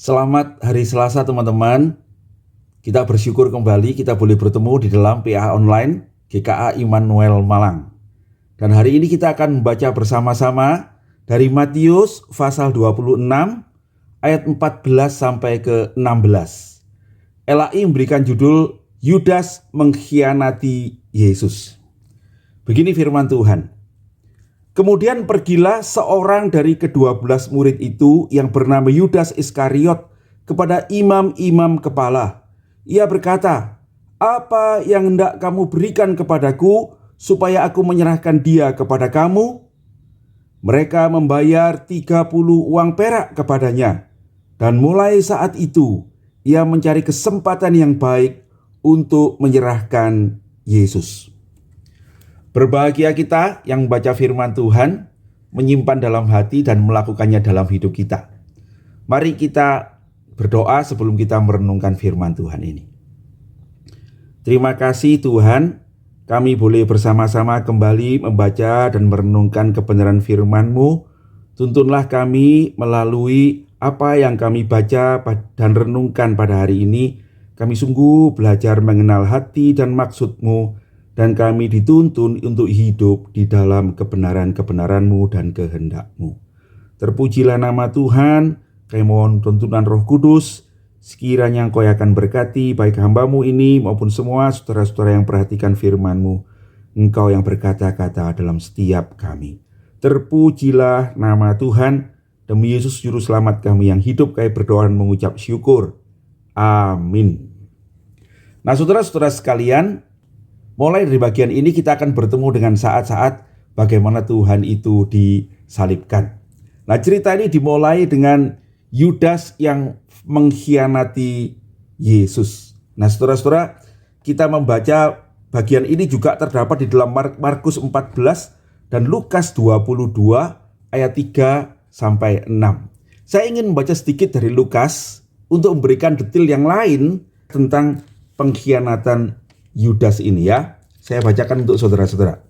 Selamat hari Selasa teman-teman. Kita bersyukur kembali kita boleh bertemu di dalam PA Online GKA Immanuel Malang. Dan hari ini kita akan membaca bersama-sama dari Matius pasal 26 ayat 14 sampai ke 16. LAI memberikan judul Yudas mengkhianati Yesus. Begini firman Tuhan. Kemudian pergilah seorang dari ke-12 murid itu yang bernama Yudas Iskariot kepada imam-imam kepala. Ia berkata, "Apa yang hendak kamu berikan kepadaku supaya aku menyerahkan dia kepada kamu?" Mereka membayar 30 uang perak kepadanya. Dan mulai saat itu ia mencari kesempatan yang baik untuk menyerahkan Yesus. Berbahagia kita yang membaca firman Tuhan, menyimpan dalam hati dan melakukannya dalam hidup kita. Mari kita berdoa sebelum kita merenungkan firman Tuhan ini. Terima kasih Tuhan, kami boleh bersama-sama kembali membaca dan merenungkan kebenaran firman-Mu. Tuntunlah kami melalui apa yang kami baca dan renungkan pada hari ini. Kami sungguh belajar mengenal hati dan maksud-Mu, dan kami dituntun untuk hidup di dalam kebenaran-kebenaran-Mu dan kehendak-Mu. Terpujilah nama Tuhan. Kami mohon tuntunan Roh Kudus, sekiranya Engkau akan berkati baik hamba-Mu ini maupun semua saudara-saudara yang perhatikan firman-Mu. Engkau yang berkata-kata dalam setiap kami. Terpujilah nama Tuhan. Demi Yesus Juru Selamat kami yang hidup, kami berdoa dan mengucap syukur. Amin. Nah saudara-saudara sekalian, mulai dari bagian ini kita akan bertemu dengan saat-saat bagaimana Tuhan itu disalibkan. Nah cerita ini dimulai dengan Yudas yang mengkhianati Yesus. Nah saudara-saudara, kita membaca bagian ini juga terdapat di dalam Markus 14 dan Lukas 22 ayat 3 sampai 6. Saya ingin membaca sedikit dari Lukas untuk memberikan detail yang lain tentang pengkhianatan Yudas ini ya. Saya bacakan untuk saudara-saudara.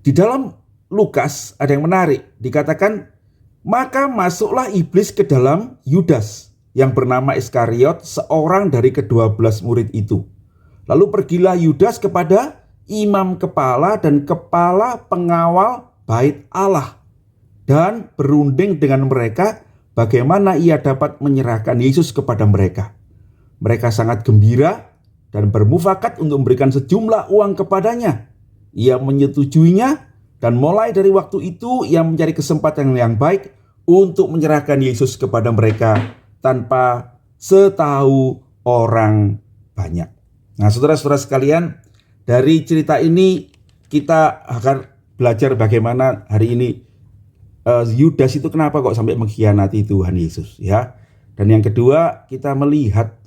Di dalam Lukas ada yang menarik. Dikatakan, maka masuklah iblis ke dalam Yudas yang bernama Iskariot, seorang dari ke-12 murid itu. Lalu pergilah Yudas kepada imam kepala dan kepala pengawal bait Allah, dan berunding dengan mereka bagaimana ia dapat menyerahkan Yesus kepada mereka. Mereka sangat gembira dan bermufakat untuk memberikan sejumlah uang kepadanya. Ia menyetujuinya, dan mulai dari waktu itu ia mencari kesempatan yang baik untuk menyerahkan Yesus kepada mereka tanpa setahu orang banyak. Nah saudara-saudara sekalian, dari cerita ini kita akan belajar bagaimana hari ini Yudas itu kenapa kok sampai mengkhianati Tuhan Yesus ya. Dan yang kedua, kita melihat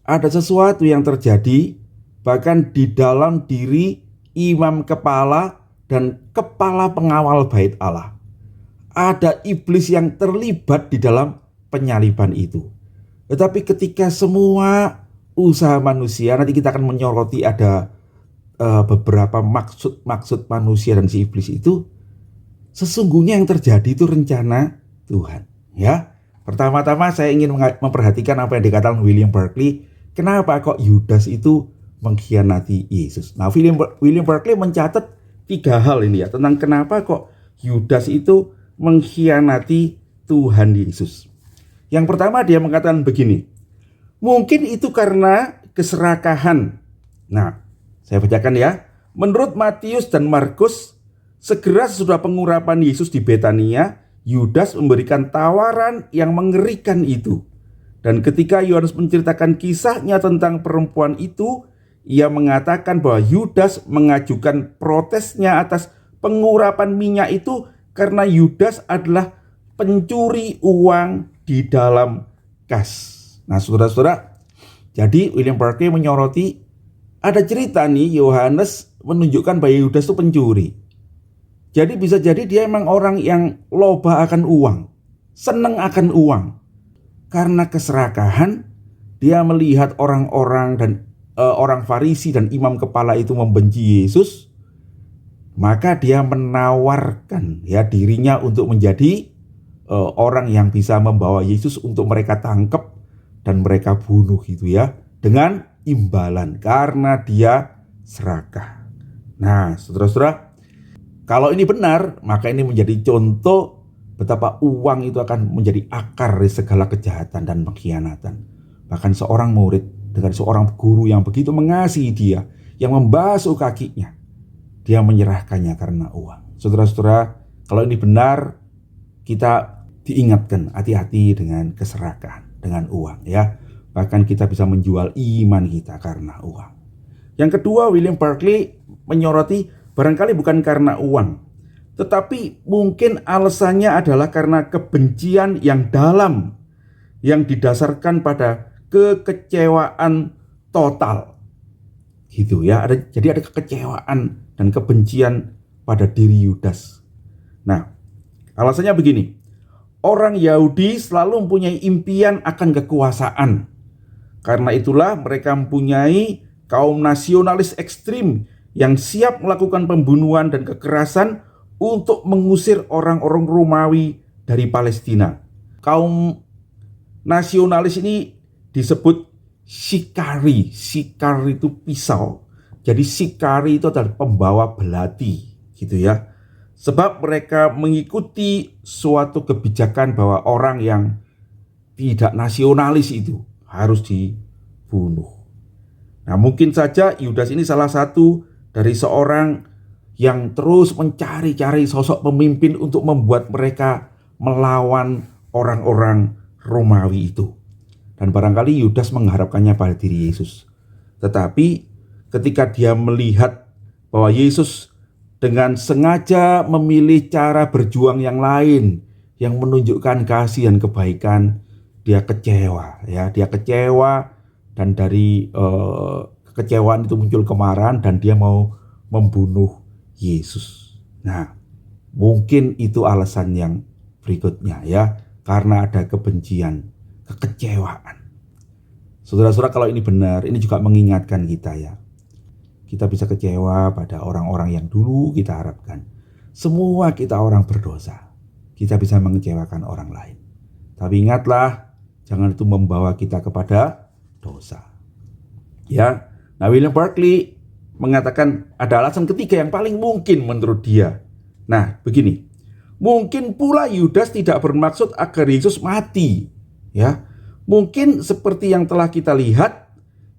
ada sesuatu yang terjadi bahkan di dalam diri imam kepala dan kepala pengawal bait Allah. Ada iblis yang terlibat di dalam penyaliban itu. Tetapi ketika semua usaha manusia, nanti kita akan menyoroti ada beberapa maksud manusia dan si iblis itu, sesungguhnya yang terjadi itu rencana Tuhan ya. Pertama-tama saya ingin memperhatikan apa yang dikatakan William Barclay. Kenapa kok Yudas itu mengkhianati Yesus? Nah, William Barclay mencatat 3 hal ini ya, tentang kenapa kok Yudas itu mengkhianati Tuhan Yesus. Yang pertama dia mengatakan begini, mungkin itu karena keserakahan. Nah, saya bacakan ya. Menurut Matius dan Markus, segera sesudah pengurapan Yesus di Betania, Yudas memberikan tawaran yang mengerikan itu. Dan ketika Yohanes menceritakan kisahnya tentang perempuan itu, ia mengatakan bahwa Yudas mengajukan protesnya atas pengurapan minyak itu karena Yudas adalah pencuri uang di dalam kas. Nah saudara-saudara, jadi William Barclay menyoroti ada cerita nih, Yohanes menunjukkan bahwa Yudas itu pencuri. Jadi bisa jadi dia memang orang yang loba akan uang, senang akan uang. Karena keserakahan, dia melihat orang-orang dan orang Farisi dan imam kepala itu membenci Yesus, maka dia menawarkan ya dirinya untuk menjadi orang yang bisa membawa Yesus untuk mereka tangkap dan mereka bunuh gitu ya, dengan imbalan karena dia serakah. Nah, saudara-saudara, kalau ini benar, maka ini menjadi contoh betapa uang itu akan menjadi akar dari segala kejahatan dan pengkhianatan. Bahkan seorang murid dengan seorang guru yang begitu mengasihi dia, yang membasuh kakinya, dia menyerahkannya karena uang. Saudara-saudara, kalau ini benar, kita diingatkan hati-hati dengan keserakahan, dengan uang ya. Bahkan kita bisa menjual iman kita karena uang. Yang kedua, William Barclay menyoroti barangkali bukan karena uang, tetapi mungkin alasannya adalah karena kebencian yang dalam, yang didasarkan pada kekecewaan total. Gitu ya, jadi ada kekecewaan dan kebencian pada diri Yudas. Nah, alasannya begini. Orang Yahudi selalu mempunyai impian akan kekuasaan. Karena itulah mereka mempunyai kaum nasionalis ekstrim yang siap melakukan pembunuhan dan kekerasan untuk mengusir orang-orang Romawi dari Palestina. Kaum nasionalis ini disebut Sikari. Sikari itu pisau. Jadi Sikari itu adalah pembawa belati, gitu ya. Sebab mereka mengikuti suatu kebijakan bahwa orang yang tidak nasionalis itu harus dibunuh. Nah, mungkin saja Yudas ini salah satu dari seorang yang terus mencari-cari sosok pemimpin untuk membuat mereka melawan orang-orang Romawi itu. Dan barangkali Yudas mengharapkannya pada diri Yesus. Tetapi ketika dia melihat bahwa Yesus dengan sengaja memilih cara berjuang yang lain, yang menunjukkan kasih dan kebaikan, dia kecewa ya, dia kecewa. Dan dari kekecewaan itu muncul kemarahan dan dia mau membunuh Yesus. Nah, mungkin itu alasan yang berikutnya ya, karena ada kebencian, kekecewaan. Saudara-saudara, kalau ini benar, ini juga mengingatkan kita ya. Kita bisa kecewa pada orang-orang yang dulu kita harapkan. Semua kita orang berdosa. Kita bisa mengecewakan orang lain. Tapi ingatlah, jangan itu membawa kita kepada dosa. Ya. Nah, William Barclay mengatakan ada alasan ketiga yang paling mungkin menurut dia. Nah, begini. Mungkin pula Yudas tidak bermaksud agar Yesus mati, ya. Mungkin seperti yang telah kita lihat,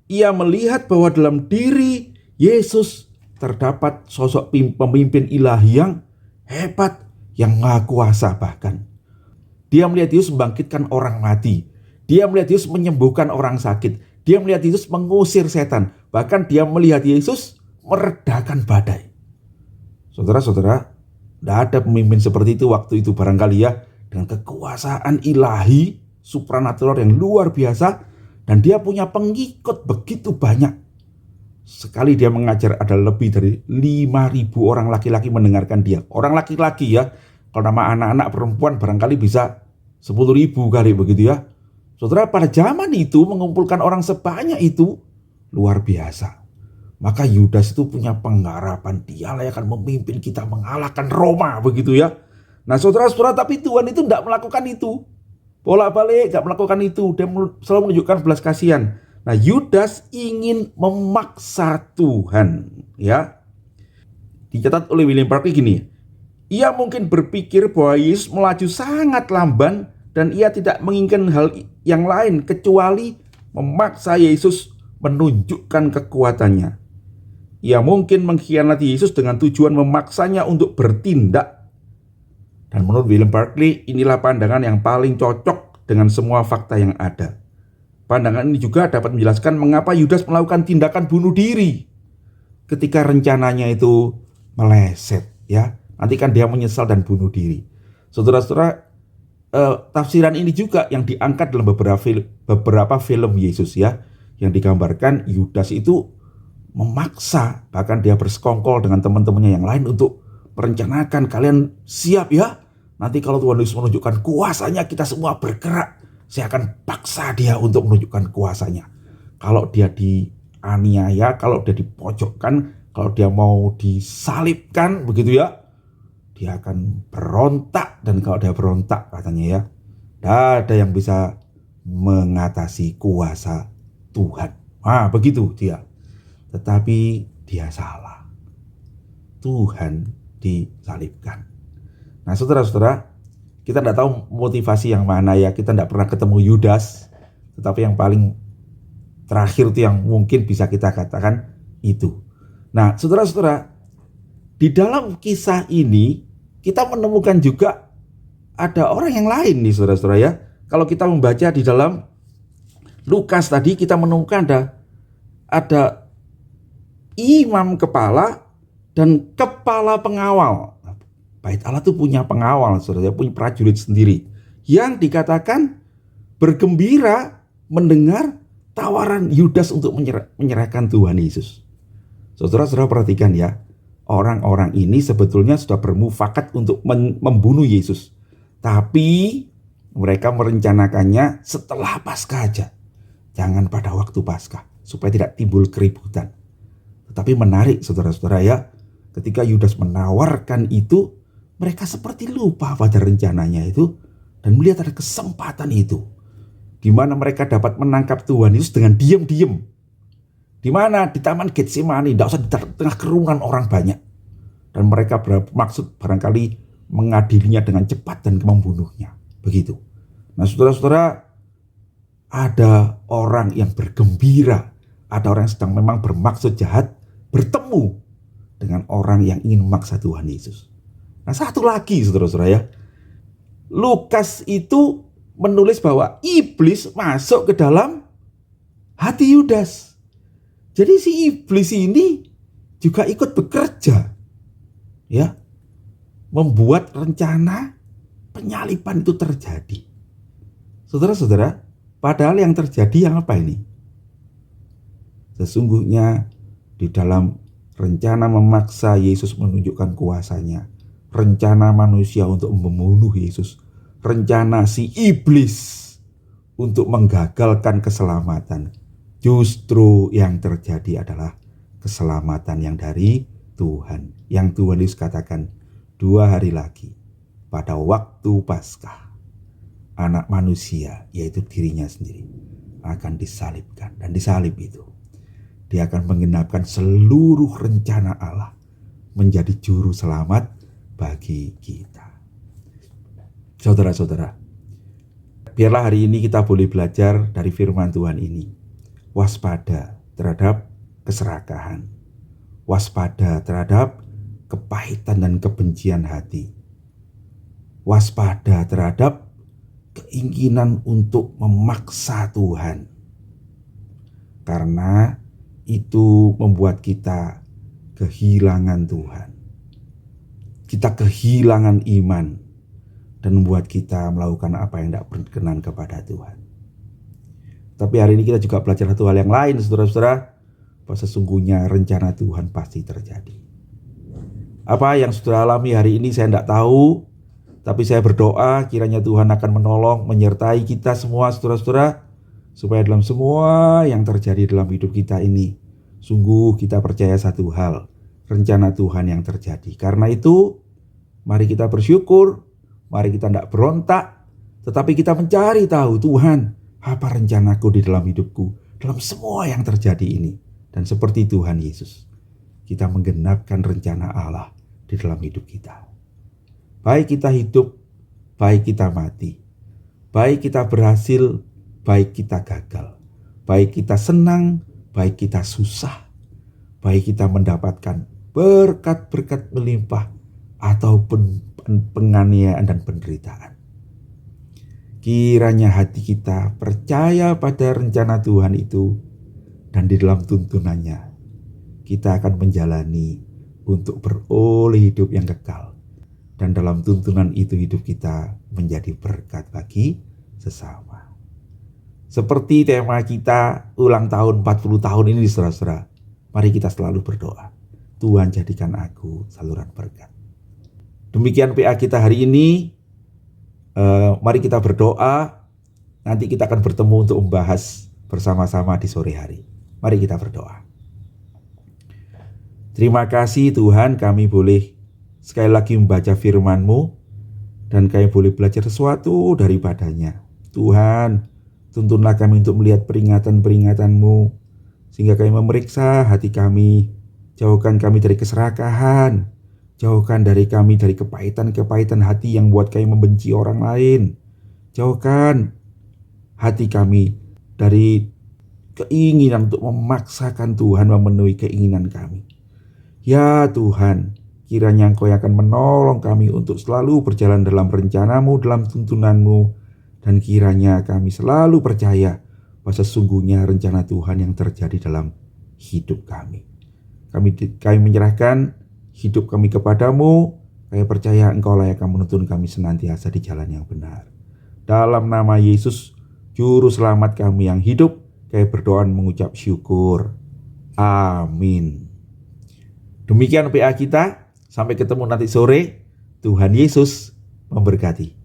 ia melihat bahwa dalam diri Yesus terdapat sosok pemimpin ilahi yang hebat, yang maha kuasa bahkan. Dia melihat Yesus membangkitkan orang mati. Dia melihat Yesus menyembuhkan orang sakit. Dia melihat Yesus mengusir setan. Bahkan dia melihat Yesus meredakan badai. Saudara-saudara, tidak ada pemimpin seperti itu waktu itu barangkali ya. Dengan kekuasaan ilahi, supranatural yang luar biasa. Dan dia punya pengikut begitu banyak. Sekali dia mengajar ada lebih dari 5.000 orang laki-laki mendengarkan dia. Orang laki-laki ya. Kalau nama anak-anak perempuan barangkali bisa 10.000 kali begitu ya. Saudara, pada zaman itu mengumpulkan orang sebanyak itu luar biasa. Maka Yudas itu punya pengharapan, dialah yang akan memimpin kita mengalahkan Roma begitu ya. Nah, saudara-saudara, tapi Tuhan itu tidak melakukan itu. Bolak-balik tidak melakukan itu. Dia selalu menunjukkan belas kasihan. Nah, Yudas ingin memaksa Tuhan ya. Dicatat oleh William Barclay gini. Ia mungkin berpikir bahwa Yesus melaju sangat lamban dan ia tidak menginginkan hal yang lain kecuali memaksa Yesus menunjukkan kekuatannya. Ia mungkin mengkhianati Yesus dengan tujuan memaksanya untuk bertindak. Dan menurut William Barclay, inilah pandangan yang paling cocok dengan semua fakta yang ada. Pandangan ini juga dapat menjelaskan mengapa Yudas melakukan tindakan bunuh diri ketika rencananya itu meleset ya. Nanti kan dia menyesal dan bunuh diri. Saudara-saudara, tafsiran ini juga yang diangkat dalam beberapa film Yesus ya, yang digambarkan Yudas itu memaksa, bahkan dia bersekongkol dengan teman-temannya yang lain untuk merencanakan, kalian siap ya, nanti kalau Tuhan Yesus menunjukkan kuasanya kita semua bergerak, saya akan paksa dia untuk menunjukkan kuasanya. Kalau dia dianiaya, kalau dia dipojokkan, kalau dia mau disalibkan begitu ya, dia akan berontak, dan kalau dia berontak katanya ya, tidak ada yang bisa mengatasi kuasa Tuhan. Begitu dia. Tetapi dia salah. Tuhan disalibkan. Nah, saudara-saudara, kita tidak tahu motivasi yang mana ya. Kita tidak pernah ketemu Yudas. Tetapi yang paling terakhir itu yang mungkin bisa kita katakan itu. Nah, saudara-saudara, di dalam kisah ini kita menemukan juga ada orang yang lain nih, saudara-saudara ya. Kalau kita membaca di dalam Lukas tadi, kita menemukan ada imam kepala dan kepala pengawal. Bait Allah itu punya pengawal, saudara, punya prajurit sendiri yang dikatakan bergembira mendengar tawaran Yudas untuk menyerahkan Tuhan Yesus. Saudara-saudara perhatikan ya, orang-orang ini sebetulnya sudah bermufakat untuk membunuh Yesus. Tapi mereka merencanakannya setelah Paskah aja. Jangan pada waktu Paskah, supaya tidak timbul keributan. Tetapi menarik saudara-saudara ya, ketika Yudas menawarkan itu, mereka seperti lupa pada rencananya itu dan melihat ada kesempatan itu, di mana mereka dapat menangkap Tuhan Yesus dengan diam-diam. Di mana? Di Taman Getsemani, tidak usah di tengah kerumunan orang banyak. Dan mereka bermaksud barangkali mengadilinya dengan cepat dan membunuhnya. Begitu. Nah, saudara-saudara, ada orang yang bergembira, ada orang yang sedang memang bermaksud jahat bertemu dengan orang yang ingin memaksa Tuhan Yesus. Nah, satu lagi saudara-saudara ya, Lukas itu menulis bahwa iblis masuk ke dalam hati Yudas. Jadi si iblis ini juga ikut bekerja, ya, membuat rencana penyaliban itu terjadi. Saudara-saudara, padahal yang terjadi yang apa ini? Sesungguhnya di dalam rencana memaksa Yesus menunjukkan kuasanya, rencana manusia untuk membunuh Yesus, rencana si iblis untuk menggagalkan keselamatan, justru yang terjadi adalah keselamatan yang dari Tuhan. Yang Tuhan Yesus katakan 2 hari lagi pada waktu Paskah, anak manusia, yaitu dirinya sendiri, akan disalibkan. Dan disalib itu, dia akan menggenapkan seluruh rencana Allah menjadi juru selamat bagi kita. Saudara-saudara, biarlah hari ini kita boleh belajar dari firman Tuhan ini. Waspada terhadap keserakahan, waspada terhadap kepahitan dan kebencian hati, waspada terhadap keinginan untuk memaksa Tuhan, karena itu membuat kita kehilangan Tuhan. Kita kehilangan iman dan membuat kita melakukan apa yang tidak berkenan kepada Tuhan. Tapi hari ini kita juga belajar satu hal yang lain, saudara-saudara, bahwa sesungguhnya rencana Tuhan pasti terjadi. Apa yang saudara alami hari ini saya tidak tahu, tapi saya berdoa kiranya Tuhan akan menolong, menyertai kita semua, saudara-saudara, supaya dalam semua yang terjadi dalam hidup kita ini, sungguh kita percaya satu hal, rencana Tuhan yang terjadi. Karena itu, mari kita bersyukur, mari kita tidak berontak, tetapi kita mencari tahu, Tuhan, apa rencanaku di dalam hidupku, dalam semua yang terjadi ini. Dan seperti Tuhan Yesus, kita menggenapkan rencana Allah di dalam hidup kita. Baik kita hidup, baik kita mati, baik kita berhasil, baik kita gagal, baik kita senang, baik kita susah, baik kita mendapatkan berkat-berkat melimpah ataupun penganiayaan dan penderitaan. Kiranya hati kita percaya pada rencana Tuhan itu, dan di dalam tuntunannya kita akan menjalani untuk beroleh hidup yang kekal. Dan dalam tuntunan itu hidup kita menjadi berkat bagi sesama. Seperti tema kita ulang tahun 40 tahun ini, saudara-saudara, mari kita selalu berdoa, Tuhan jadikan aku saluran berkat. Demikian PA kita hari ini. Mari kita berdoa. Nanti kita akan bertemu untuk membahas bersama-sama di sore hari. Mari kita berdoa. Terima kasih Tuhan, kami boleh sekali lagi membaca firman-Mu, dan kami boleh belajar sesuatu daripadanya. Tuhan, tuntunlah kami untuk melihat peringatan-peringatan-Mu, sehingga kami memeriksa hati kami. Jauhkan kami dari keserakahan, jauhkan dari kami dari kepahitan-kepahitan hati yang buat kami membenci orang lain. Jauhkan hati kami dari keinginan untuk memaksakan Tuhan memenuhi keinginan kami. Ya Tuhan, kiranya Engkau yang akan menolong kami untuk selalu berjalan dalam rencana-Mu, dalam tuntunan-Mu, dan kiranya kami selalu percaya bahwa sesungguhnya rencana Tuhan yang terjadi dalam hidup kami. Kami menyerahkan hidup kami kepadamu. Kami percaya Engkau lah yang akan menuntun kami senantiasa di jalan yang benar. Dalam nama Yesus, Juru Selamat kami yang hidup, kami berdoa dan mengucap syukur. Amin. Demikian PA kita. Sampai ketemu nanti sore. Tuhan Yesus memberkati.